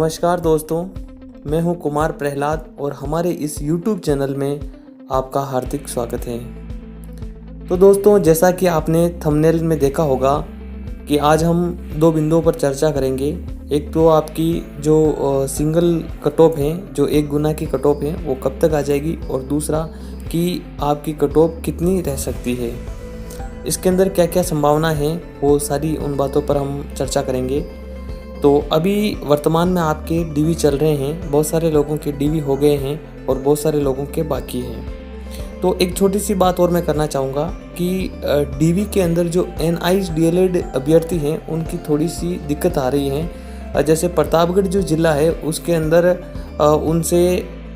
नमस्कार दोस्तों, मैं हूं कुमार प्रहलाद और हमारे इस YouTube चैनल में आपका हार्दिक स्वागत है। तो दोस्तों, जैसा कि आपने थंबनेल में देखा होगा कि आज हम दो बिंदुओं पर चर्चा करेंगे। एक तो आपकी जो सिंगल कट ऑफ है, जो 1 गुना की कट ऑफ है, वो कब तक आ जाएगी, और दूसरा कि आपकी कट ऑफ कितनी रह सकती है, इसके अंदर क्या क्या संभावना है, वो सारी उन बातों पर हम चर्चा करेंगे। तो अभी वर्तमान में आपके डीवी चल रहे हैं, बहुत सारे लोगों के डीवी हो गए हैं और बहुत सारे लोगों के बाकी हैं। तो एक छोटी सी बात और मैं करना चाहूँगा कि डीवी के अंदर जो NIH DLED अभ्यर्थी हैं उनकी थोड़ी सी दिक्कत आ रही है। जैसे प्रतापगढ़ जो ज़िला है उसके अंदर उनसे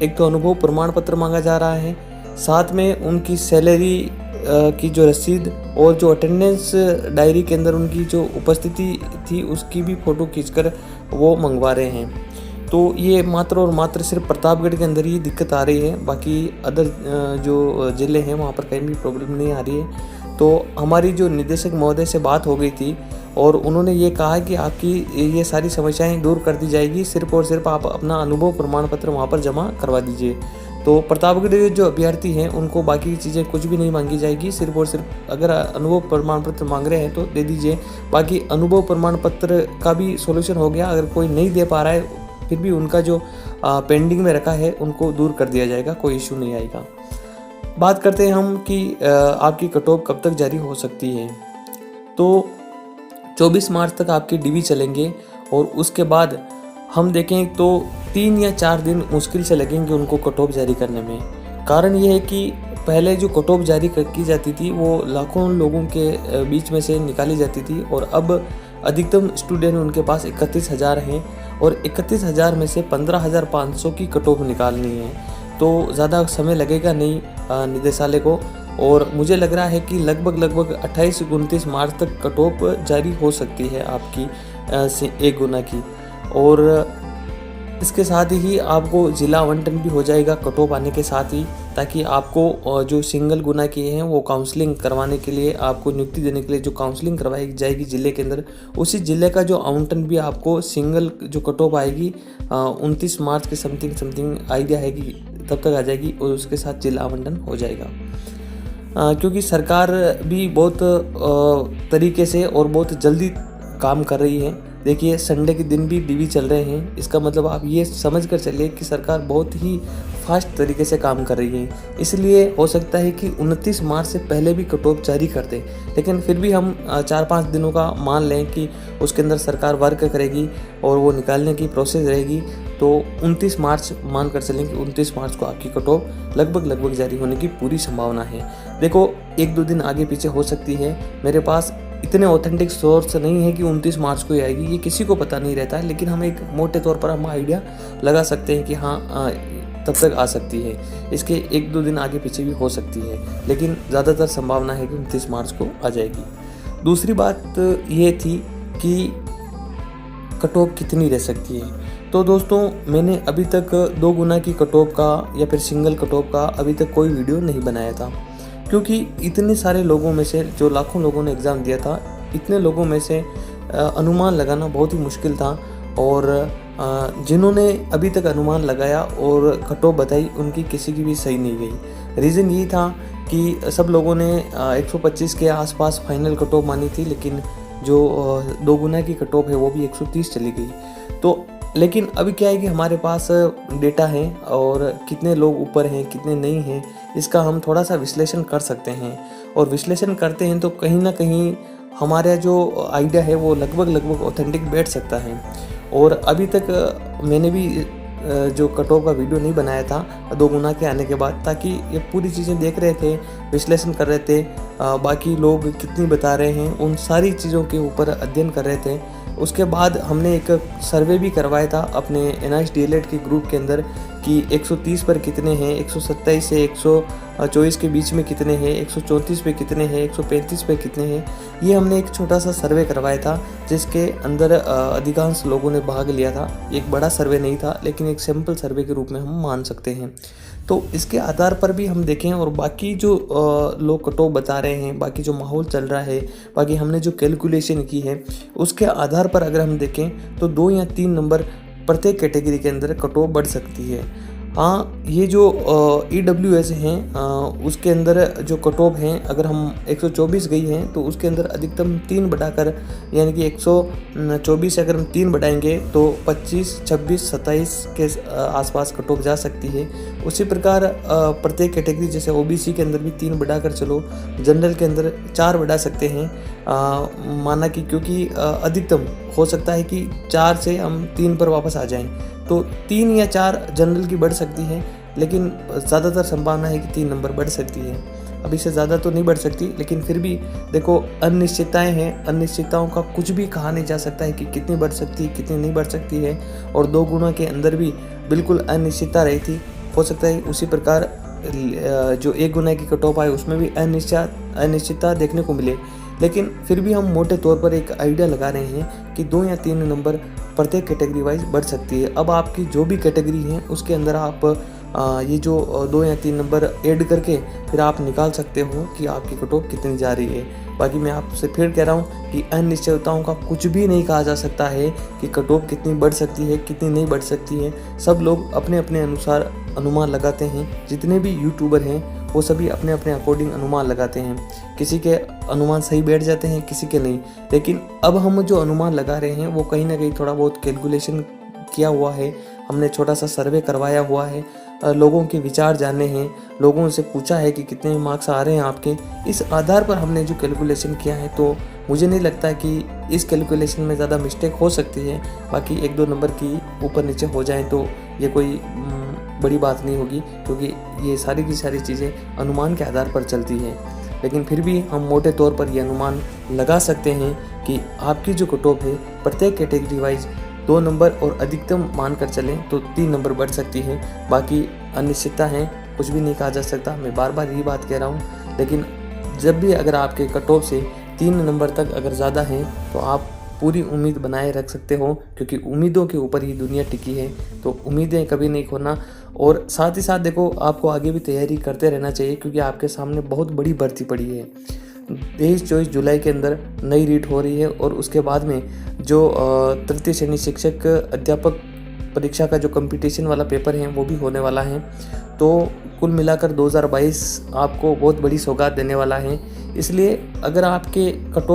एक तो अनुभव प्रमाण पत्र मांगा जा रहा है, साथ में उनकी सैलरी की जो रसीद और जो अटेंडेंस डायरी के अंदर उनकी जो उपस्थिति थी उसकी भी फ़ोटो खींचकर वो मंगवा रहे हैं। तो ये मात्र और मात्र सिर्फ प्रतापगढ़ के अंदर ही दिक्कत आ रही है, बाकी अदर जो ज़िले हैं वहाँ पर कहीं भी प्रॉब्लम नहीं आ रही है। तो हमारी जो निदेशक महोदय से बात हो गई थी और उन्होंने ये कहा कि आपकी ये सारी समस्याएं दूर कर दी जाएगी, सिर्फ और सिर्फ आप अपना अनुभव प्रमाण पत्र वहाँ पर जमा करवा दीजिए। तो प्रतापगढ़ जो अभ्यर्थी हैं उनको बाकी चीज़ें कुछ भी नहीं मांगी जाएगी, सिर्फ और सिर्फ अगर अनुभव प्रमाण पत्र मांग रहे हैं तो दे दीजिए। बाकी अनुभव प्रमाण पत्र का भी सॉल्यूशन हो गया, अगर कोई नहीं दे पा रहा है फिर भी उनका जो पेंडिंग में रखा है उनको दूर कर दिया जाएगा, कोई इशू नहीं आएगा। बात करते हैं हम कि आपकी कट ऑफ कब तक जारी हो सकती है। तो 24 मार्च तक आपके डीवी चलेंगे और उसके बाद हम देखें तो 3 या 4 दिन मुश्किल से लगेंगे उनको कट ऑफ जारी करने में। कारण ये है कि पहले जो कट ऑफ जारी की जाती थी वो लाखों लोगों के बीच में से निकाली जाती थी और अब अधिकतम स्टूडेंट उनके पास 31,000 हैं और 31,000 में से 15,500 की कट ऑफ निकालनी है। तो ज़्यादा समय लगेगा नहीं निदेशालय को, और मुझे लग रहा है कि लगभग 28-29 मार्च तक कट ऑफ जारी हो सकती है आपकी 1 गुना की। और इसके साथ ही आपको जिला आवंटन भी हो जाएगा कट ऑफ आने के साथ ही, ताकि आपको जो सिंगल गुना किए हैं वो काउंसलिंग करवाने के लिए, आपको नियुक्ति देने के लिए जो काउंसलिंग करवाई जाएगी जिले के अंदर, उसी जिले का जो आवंटन भी आपको सिंगल जो कट ऑफ आएगी 29 मार्च के समथिंग आइडिया है कि तब तक आ जाएगी और उसके साथ जिला आवंटन हो जाएगा। क्योंकि सरकार भी बहुत तरीके से और बहुत जल्दी काम कर रही है। देखिए, संडे के दिन भी डीवी चल रहे हैं, इसका मतलब आप ये समझ कर चलिए कि सरकार बहुत ही फास्ट तरीके से काम कर रही है। इसलिए हो सकता है कि 29 मार्च से पहले भी कट ऑफ जारी कर दें, लेकिन फिर भी हम 4-5 दिनों का मान लें कि उसके अंदर सरकार वर्क करेगी और वो निकालने की प्रोसेस रहेगी। तो 29 मार्च मान कर चलें कि 29 मार्च को आपकी कट ऑफ लगभग जारी होने की पूरी संभावना है। देखो, 1-2 दिन आगे पीछे हो सकती है, मेरे पास इतने ऑथेंटिक सोर्स नहीं है कि 29 मार्च को ही आएगी, ये किसी को पता नहीं रहता है, लेकिन हम एक मोटे तौर पर हम आइडिया लगा सकते हैं कि हाँ तब तक आ सकती है। इसके 1-2 दिन आगे पीछे भी हो सकती है, लेकिन ज़्यादातर संभावना है कि 29 मार्च को आ जाएगी। दूसरी बात ये थी कि कट ऑफ कितनी रह सकती है। तो दोस्तों, मैंने अभी तक 2 गुना की कट ऑफ का या फिर सिंगल कट ऑफ का अभी तक कोई वीडियो नहीं बनाया था, क्योंकि इतने सारे लोगों में से, जो लाखों लोगों ने एग्ज़ाम दिया था, इतने लोगों में से अनुमान लगाना बहुत ही मुश्किल था। और जिन्होंने अभी तक अनुमान लगाया और कट ऑफ बताई, उनकी किसी की भी सही नहीं गई। रीज़न ये था कि सब लोगों ने 125 के आसपास फाइनल कट ऑफ मानी थी, लेकिन जो 2 गुना की कट ऑफ है वो भी 130 चली गई। तो लेकिन अभी क्या है कि हमारे पास डेटा है और कितने लोग ऊपर हैं कितने नहीं हैं, इसका हम थोड़ा सा विश्लेषण कर सकते हैं। और विश्लेषण करते हैं तो कहीं ना कहीं हमारा जो आइडिया है वो लगभग ऑथेंटिक बैठ सकता है। और अभी तक मैंने भी जो कट ऑफ का वीडियो नहीं बनाया था 2 गुना के आने के बाद, ताकि ये पूरी चीज़ें देख रहे थे, विश्लेषण कर रहे थे, बाकी लोग कितनी बता रहे हैं उन सारी चीज़ों के ऊपर अध्ययन कर रहे थे। उसके बाद हमने एक सर्वे भी करवाया था अपने NIH DLED के ग्रुप के अंदर कि 130 पर कितने हैं, 127 से 124 के बीच में कितने हैं, 134 पे कितने हैं, 135 पे कितने हैं। ये हमने एक छोटा सा सर्वे करवाया था, जिसके अंदर अधिकांश लोगों ने भाग लिया था। एक बड़ा सर्वे नहीं था, लेकिन एक सैम्पल सर्वे के रूप में हम मान सकते हैं। तो इसके आधार पर भी हम देखें और बाकी जो लोग कट ऑफ बता रहे हैं, बाकी जो माहौल चल रहा है, बाकी हमने जो कैलकुलेशन की है, उसके आधार पर अगर हम देखें तो 2 या 3 नंबर प्रत्येक कैटेगरी के अंदर कट ऑफ बढ़ सकती है। हाँ, ये जो EWS हैं उसके अंदर जो कट ऑफ हैं, अगर हम 124 गई हैं तो उसके अंदर अधिकतम 3 बढ़ाकर, यानी कि 124 से अगर हम 3 बढ़ाएंगे तो 25, 26, 27 के आसपास कट ऑफ जा सकती है। उसी प्रकार प्रत्येक कैटेगरी, जैसे OBC के अंदर भी 3 बढ़ाकर चलो, जनरल के अंदर 4 बढ़ा सकते हैं, माना कि क्योंकि अधिकतम हो सकता है कि 4 से हम 3 पर वापस आ जाएं, तो 3 या 4 जनरल की बढ़ सकती है, लेकिन ज़्यादातर संभावना है कि 3 नंबर बढ़ सकती है। अब इससे ज़्यादा तो नहीं बढ़ सकती, लेकिन फिर भी देखो अनिश्चितताएं हैं, अनिश्चितताओं का कुछ भी कहा नहीं जा सकता है कि कितनी बढ़ सकती है, कितनी नहीं बढ़ सकती है। और 2 गुणों के अंदर भी बिल्कुल अनिश्चितता रही थी, हो सकता है उसी प्रकार जो 1 गुना की कट ऑफ आए उसमें भी अनिश्चितता देखने को मिले। लेकिन फिर भी हम मोटे तौर पर एक आइडिया लगा रहे हैं कि 2 या 3 नंबर प्रत्येक कैटेगरी वाइज बढ़ सकती है। अब आपकी जो भी कैटेगरी है उसके अंदर आप ये जो 2 या 3 नंबर ऐड करके फिर आप निकाल सकते हो कि आपकी कट ऑफ कितनी जा रही है। बाकी मैं आपसे फिर कह रहा हूँ कि अनिश्चितताओं का कुछ भी नहीं कहा जा सकता है कि कट ऑफ कितनी बढ़ सकती है, कितनी नहीं बढ़ सकती है। सब लोग अपने अपने अनुसार अनुमान लगाते हैं। जितने भी यूट्यूबर हैं वो सभी अपने अपने अकॉर्डिंग अनुमान लगाते हैं। किसी के अनुमान सही बैठ जाते हैं, किसी के नहीं। लेकिन अब हम जो अनुमान लगा रहे हैं वो कहीं ना कहीं थोड़ा बहुत कैलकुलेशन किया हुआ है, हमने छोटा सा सर्वे करवाया हुआ है, लोगों के विचार जाने हैं, लोगों से पूछा है कि कितने मार्क्स आ रहे हैं आपके। इस आधार पर हमने जो कैलकुलेशन किया है, तो मुझे नहीं लगता कि इस कैलकुलेशन में ज़्यादा मिस्टेक हो सकती है। बाकी 1-2 नंबर की ऊपर नीचे हो जाए तो ये कोई बड़ी बात नहीं होगी, क्योंकि ये सारी की सारी चीज़ें अनुमान के आधार पर चलती हैं। लेकिन फिर भी हम मोटे तौर पर ये अनुमान लगा सकते हैं कि आपकी जो कट ऑफ है प्रत्येक कैटेगरी वाइज 2 नंबर और अधिकतम मानकर चलें तो 3 नंबर बढ़ सकती है। बाकी अनिश्चितता है, कुछ भी नहीं कहा जा सकता, मैं बार बार यही बात कह रहा हूँ। लेकिन जब भी अगर आपके कट ऑफ से 3 नंबर तक अगर ज़्यादा हैं तो आप पूरी उम्मीद बनाए रख सकते हो, क्योंकि उम्मीदों के ऊपर ही दुनिया टिकी है। तो उम्मीदें कभी नहीं खोना। और साथ ही साथ देखो, आपको आगे भी तैयारी करते रहना चाहिए, क्योंकि आपके सामने बहुत बड़ी भर्ती पड़ी है। 23-24 जुलाई के अंदर नई रीट हो रही है, और उसके बाद में जो तृतीय श्रेणी शिक्षक अध्यापक परीक्षा का जो कंपटीशन वाला पेपर है वो भी होने वाला है। तो कुल मिलाकर 2022 आपको बहुत बड़ी सौगात देने वाला है। इसलिए अगर आपके कट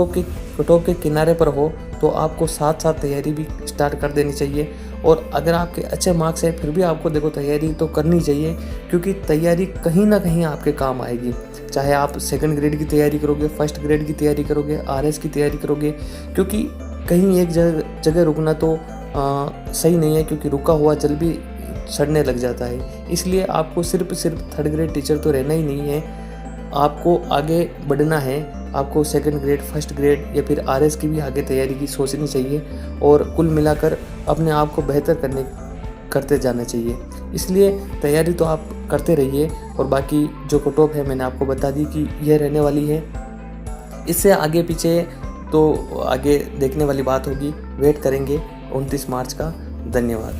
ऑफ के किनारे पर हो तो आपको साथ साथ तैयारी भी स्टार्ट कर देनी चाहिए। और अगर आपके अच्छे मार्क्स हैं फिर भी आपको देखो तैयारी तो करनी चाहिए, क्योंकि तैयारी कहीं ना कहीं आपके काम आएगी। चाहे आप 2nd ग्रेड की तैयारी करोगे, 1st ग्रेड की तैयारी करोगे, RS की तैयारी करोगे, क्योंकि कहीं एक जगह रुकना तो सही नहीं है, क्योंकि रुका हुआ जल भी सड़ने लग जाता है। इसलिए आपको सिर्फ 3rd ग्रेड टीचर तो रहना ही नहीं है, आपको आगे बढ़ना है। आपको 2nd ग्रेड, 1st ग्रेड या फिर RS की भी आगे तैयारी की सोचनी चाहिए, और कुल मिलाकर अपने आप को बेहतर करते जाना चाहिए। इसलिए तैयारी तो आप करते रहिए। और बाकी जो कट ऑफ है मैंने आपको बता दी कि यह रहने वाली है। इससे आगे पीछे तो आगे देखने वाली बात होगी, वेट करेंगे 29 मार्च का। धन्यवाद।